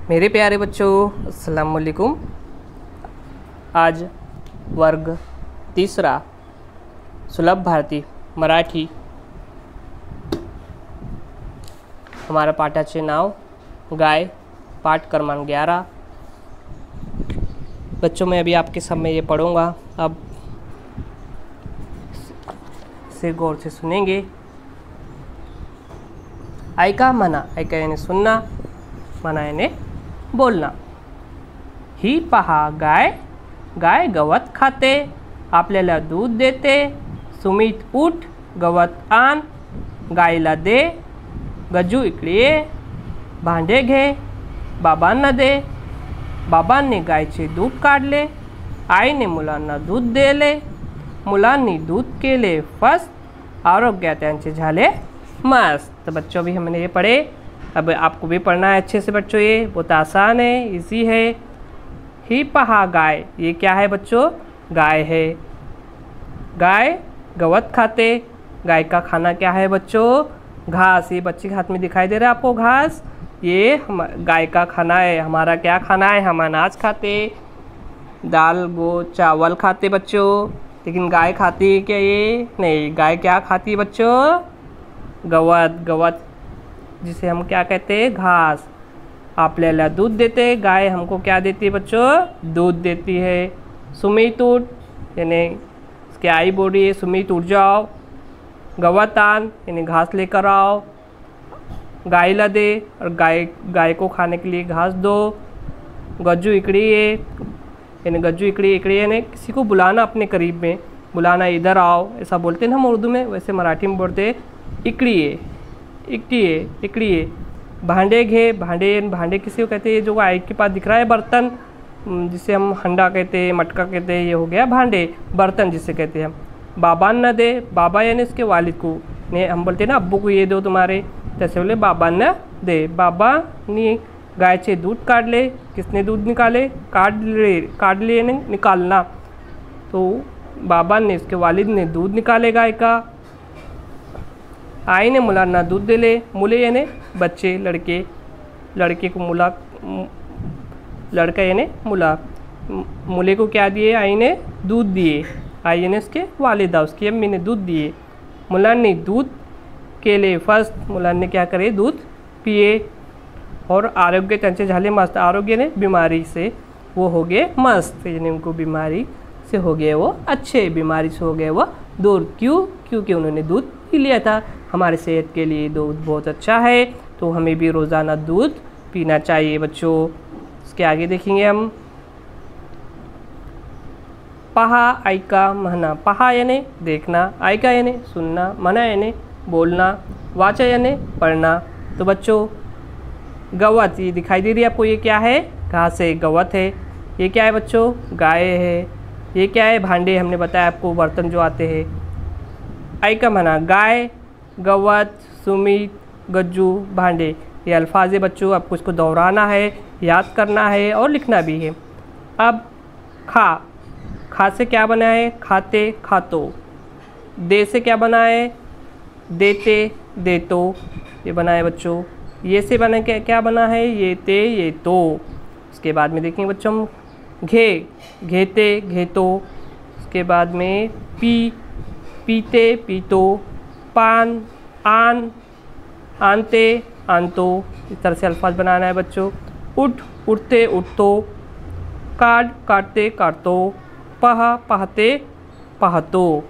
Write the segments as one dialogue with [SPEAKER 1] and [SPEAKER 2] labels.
[SPEAKER 1] मेरे प्यारे बच्चों, अस्सलाम वालेकुम। आज वर्ग तीसरा सुलभ भारती मराठी हमारा पाठाचे नाव गाय, पाठ क्रमांक 11। बच्चों मैं अभी आपके सामने ये पढ़ूँगा, अब से गौर से सुनेंगे। ऐका म्हणा, ऐका यानी सुनना, म्हणा यानी बोलना। ही पहा गाय, गाय गवत खाते, आपल्याला दूध देते। सुमित उठ, गवत आण, गायला दे। गजू इकडे ये, भांडे घे, बाबांना दे। बाबांनी गायचे दूध काढले, आईने मुलांना दूध दिले। मुलांनी दूध केले फस्त, आरोग्य त्यांचे झाले मस्त। तो बच्चों भी हमने ये पढ़े, अब आपको भी पढ़ना है अच्छे से बच्चों। ये बहुत आसान है, इजी है। ही पहा गाय, ये क्या है बच्चों? गाय है। गाय गवत खाते, गाय का खाना क्या है बच्चों? घास। ये बच्चे के हाथ में दिखाई दे रहा है आपको घास, ये गाय का खाना है। हमारा क्या खाना है? हम अनाज खाते, दाल चावल खाते बच्चों, लेकिन गाय खाती है क्या? ये नहीं। गाय क्या खाती है बच्चों? गवत। गवत जिसे हम क्या कहते हैं? घास। आपल्याला दूध देते, गाय हमको क्या देती है बच्चों? दूध देती है। सुमित उठ, यानी इसकी आई बोल रही है सुमित उठ जाओ। गवत आन, यानी घास लेकर आओ। गायला दे, और गाय को खाने के लिए घास दो। गज्जू इकड़ी है, यानी गज्जू इकड़ी यानी किसी को बुलाना अपने करीब में, बुलाना इधर आओ, ऐसा बोलते हैं ना हम उर्दू में, वैसे मराठी में बोलते हैं इकड़ी है, इकड़ी है। भांडे घे, भांडे किसी को कहते हैं? जो गाय के पास दिख रहा है बर्तन, जिसे हम हंडा कहते हैं, मटका कहते हैं, ये हो गया भांडे, बर्तन जिसे कहते हैं हम। बाबा न दे, बाबा यानी उसके वालिद को, ने हम बोलते हैं ना अब्बू को ये दो तुम्हारे, जैसे बोले बाबा न दे। बाबा ने गायचे दूध काढले, किसने दूध निकाले? काढ ले यानी निकालना, तो बाबा ने, उसके वालिद ने दूध निकाले गाय का। आईने मुलांना दूध दिले, मुले यानी बच्चे, लड़के को मुला, लड़का यानी मुला, मुले को क्या दिए? आई ने दूध दिए। आई यानी उसके वालिदा, उसकी अम्मी ने दूध दिए। मुलांनी दूध केले फर्स्ट, मुलांनी क्या करे? दूध पिए। और आरोग्य त्यांचे झाले मस्त, आरोग्य ने बीमारी से वो हो गए मस्त, यानी उनको बीमारी से हो गए वो अच्छे, बीमारी से हो गए वो दूर। क्यों? क्योंकि उन्होंने दूध पी लिया था। हमारे सेहत के लिए दूध बहुत अच्छा है, तो हमें भी रोज़ाना दूध पीना चाहिए बच्चों। इसके आगे देखेंगे हम। पहा ऐका म्हणा, पहा यानी देखना, ऐका यानी सुनना, म्हणा यानी बोलना, वाचा यानी पढ़ना। तो बच्चों गवत, ये दिखाई दे रही है आपको, ये क्या है? घास है, गवत है। ये क्या है बच्चों? गाय है। ये क्या है? भांडे, हमने बताया आपको बर्तन जो आते हैं। ऐका म्हणा, गाय, गवत, सुमित, गज्जू, भांडे, ये अल्फाज है बच्चों। आपको इसको दोहराना है, याद करना है और लिखना भी है। अब खा से क्या बना है? खाते, खातो। दे से क्या बना है? देते, देतो, ये बना है बच्चों। ये से बना क्या बना है? ये ते, ये तो। उसके बाद में देखेंगे बच्चों हम घेते, घेतो। उसके बाद में पीते, पीतो। पान, आन, आनते, आनतो। इस तरह से अल्फाज बनाना है बच्चों। उठते, उठतो। काटते, काटतो। पहते, पहतो।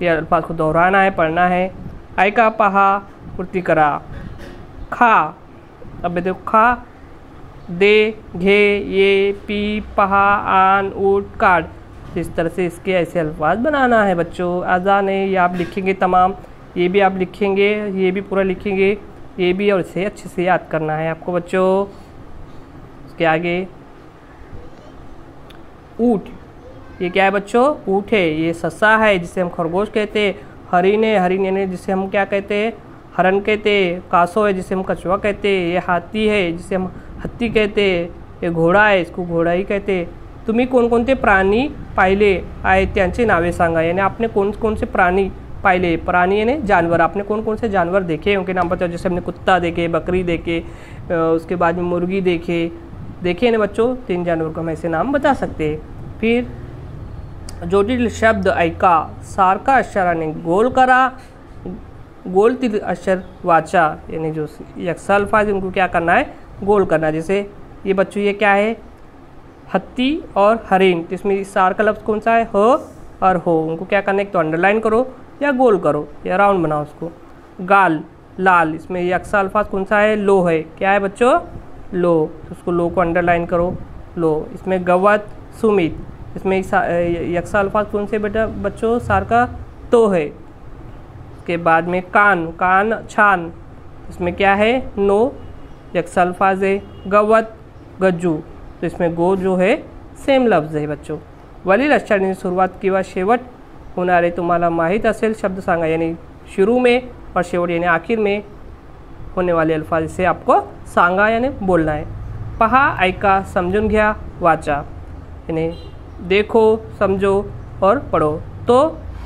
[SPEAKER 1] ये अल्फाज को दोहराना है, पढ़ना है। ऐका, पहा, पूर्ति करा। खा, अब देखो खा, दे, घे, ये, पी, पहा, आन, उठ, काट। इस तरह से इसके ऐसे अल्फाज बनाना है बच्चों। आसान है, ये आप लिखेंगे तमाम, ये भी आप लिखेंगे, ये भी पूरा लिखेंगे, ये भी, और इसे अच्छे से याद करना है आपको बच्चों। उसके आगे ऊँट, ये क्या है बच्चों? ऊँट है। ये सस्सा है, जिसे हम खरगोश कहते हैं। हरिण है, हरिण यानी जिसे हम क्या कहते हैं? हरण कहते हैं। कासो है, जिसे हम कछुआ कहते हैं। ये हाथी है, जिसे हम हत्ती कहते हैं। ये घोडा है, इसको घोडा ही कहते हैं। तुम्ही कोणकोणते प्राणी पाहिले आहेत त्यांचे नावे सांगा, यानी आपने कौन कौन से प्राणी पाइले, प्राणी यानी जानवर, आपने कौन कौन से जानवर देखे उनके नाम बताओ। जैसे हमने कुत्ता देखे, बकरी देखे, उसके बाद में मुर्गी देखिए ना बच्चों, 3 जानवर को हम ऐसे नाम बता सकते हैं। फिर जोडील शब्द ऐका, सारखा अक्षराने गोल करा, गोलतील अक्षर वाचा, यानी जो यक्सा अल्फाज उनको क्या करना है, गोल करना। जैसे ये बच्चों ये क्या है, हत्ती और हरिण, तो इसमें सार का लफ्ज़ कौन सा है, ह और हो, उनको क्या करना है, एक तो अंडरलाइन करो या गोल करो या राउंड बनाओ उसको। गाल लाल, इसमें यक्सा अल्फाज कौन सा है, लो है, क्या है बच्चों, लो, तो उसको लो को अंडरलाइन करो, लो। इसमें गवत सुमित, इसमें यक्सा अल्फाज कौन से बेटा बच्चों, सार का तो है। उसके बाद में कान छान, इसमें क्या है, नो, यक्सा अल्फाज है। गवत गज्जू, तो इसमें गो जो है सेम लफ्ज़ आहे बच्चों। वरील अक्षरांनी सुरुवात किंवा शेवट होणारे तुम्हाला माहीत असेल शब्द सांगा, यानी शुरू में और शेवट यानी आखिर में होने वाले अल्फाज से आपको सांगा यानी बोलना है। पहा, ऐका, समजून घ्या, वाचा, यानी देखो, समझो और पढ़ो। तो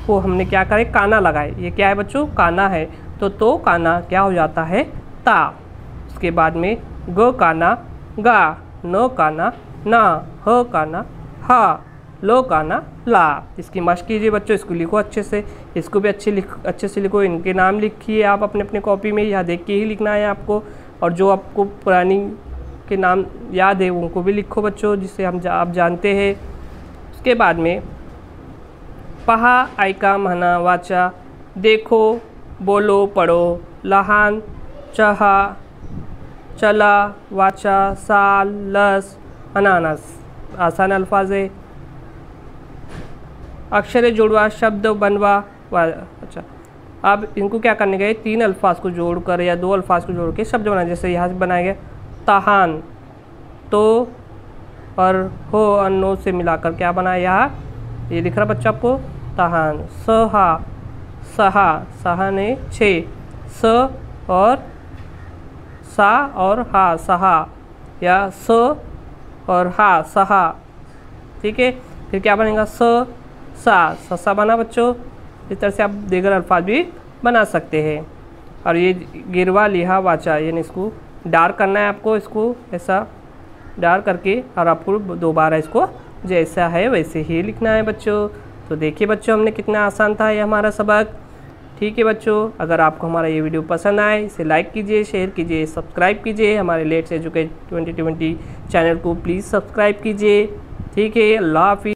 [SPEAKER 1] वो हमने क्या करे, काना लगाए, ये क्या है बच्चों, काना है, तो काना क्या हो जाता है, ता। उसके बाद में ग काना गा, न काना ना, ह काना हा, लो काना ला। इसकी मशक कीजिए बच्चों, इसको लिखो अच्छे से, इसको भी अच्छे से लिखो। इनके नाम लिखिए आप अपने कॉपी में, यहाँ देख के ही लिखना है आपको। और जो आपको पुरानी के नाम याद है उनको भी लिखो बच्चों, जिससे आप जानते हैं। उसके बाद में पहा, ऐका, म्हणा, वाचा, देखो, बोलो, पढ़ो, लहान, चहा, चला, वाचा, साल, लस, अनानस, आसान अल्फाज है। अक्षरे जोड़वा, शब्द बनवा, अच्छा, अब इनको क्या करने गए, 3 अल्फाज को जोड़कर या 2 अल्फाज को जोड़ के शब्द बनाए। जैसे यहाँ से बनाया गया तहान, तो और हो और नो से मिलाकर क्या बनाया, यहाँ ये दिख रहा बच्चा आपको, तहान। सहा, सहा, सहा ने 6, स और सा और हा, सहा, या स और हा, सहा, ठीक है। फिर क्या बनेगा, स सा, ससा बना बच्चों। इस तरह से आप दीगर अल्फाज भी बना सकते हैं। और ये गिरवा, लिहा, वाचा, यानी इसको डार्क करना है आपको, इसको ऐसा डार्क करके, और आपको दोबारा इसको जैसा है वैसे ही लिखना है बच्चों। तो देखिए बच्चों, हमने कितना आसान था ये हमारा सबक, ठीक है बच्चों। अगर आपको हमारा ये वीडियो पसंद आए, इसे लाइक कीजिए, शेयर कीजिए, सब्सक्राइब कीजिए। हमारे लेट्स एजुकेट 2020 चैनल को प्लीज़ सब्सक्राइब कीजिए, ठीक है। अल्लाह हाफिज़।